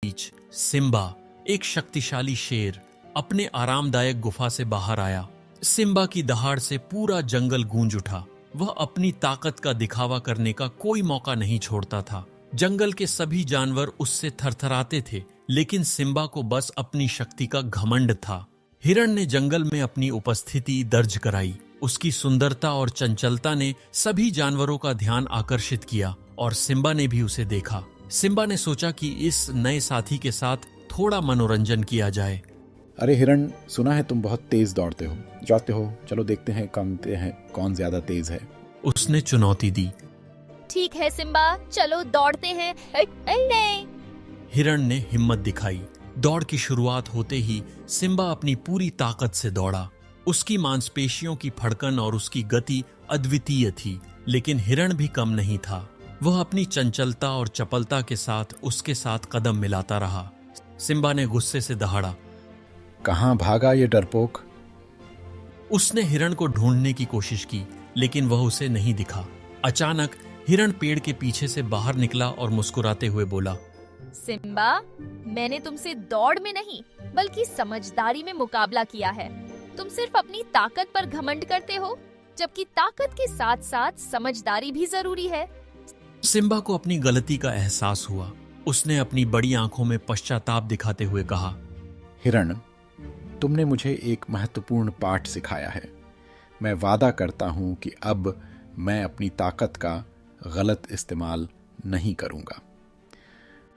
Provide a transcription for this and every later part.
बीच Simba, एक शक्तिशाली शेर, अपने आरामदायक गुफा से बाहर आया। सिम्बा की दहाड़ से पूरा जंगल गूंज उठा। वह अपनी ताकत का दिखावा करने का कोई मौका नहीं छोड़ता था। जंगल के सभी जानवर उससे थरथराते थे, लेकिन सिम्बा को बस अपनी शक्ति का घमंड था। हिरण ने जंगल में अपनी उपस्थिति दर्ज कराई। उसकी सुंदरता और चंचलता ने सभी जानवरों का ध्यान आकर्षित किया और सिम्बा ने भी उसे देखा। सिम्बा ने सोचा कि इस नए साथी के साथ थोड़ा मनोरंजन किया जाए। अरे हिरण, सुना है तुम बहुत तेज दौड़ते हो, जाते हो, चलो देखते हैं कौन ज्यादा तेज है। उसने चुनौती दी। ठीक है सिम्बा, चलो दौड़ते हैं। नहीं। हिरण ने हिम्मत दिखाई। दौड़ की शुरुआत होते ही सिम्बा अपनी पूरी ताकत से दौड़ा। उसकी मांसपेशियों की फड़कन और उसकी गति अद्वितीय थी, लेकिन हिरण भी कम नहीं था। वह अपनी चंचलता और चपलता के साथ उसके साथ कदम मिलाता रहा। सिम्बा ने गुस्से से दहाड़ा, कहां भागा ये डरपोक? उसने हिरण को ढूंढने की कोशिश की, लेकिन वह उसे नहीं दिखा। अचानक हिरण पेड़ के पीछे से बाहर निकला और मुस्कुराते हुए बोला, सिम्बा, मैंने तुमसे दौड़ में नहीं बल्कि समझदारी में मुकाबला किया है। तुम सिर्फ अपनी ताकत पर घमंड करते हो, जबकि ताकत के साथ साथ समझदारी भी जरूरी है। सिम्बा को अपनी गलती का एहसास हुआ। उसने अपनी बड़ी आंखों में पश्चाताप दिखाते हुए कहा, हिरण, तुमने मुझे एक महत्वपूर्ण पाठ सिखाया है। मैं वादा करता हूं कि अब मैं अपनी ताकत का गलत इस्तेमाल नहीं करूंगा।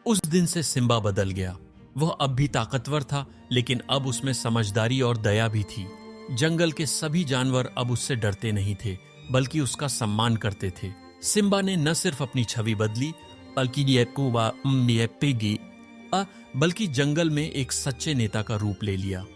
उस दिन से सिम्बा बदल गया। वह अब भी ताकतवर था, लेकिन अब उसमें समझदारी और दया भी थी। जंगल के सभी जानवर अब उससे डरते नहीं थे, बल्कि उसका सम्मान करते थे। सिम्बा ने न सिर्फ अपनी छवि बदली, बल्कि जंगल में एक सच्चे नेता का रूप ले लिया।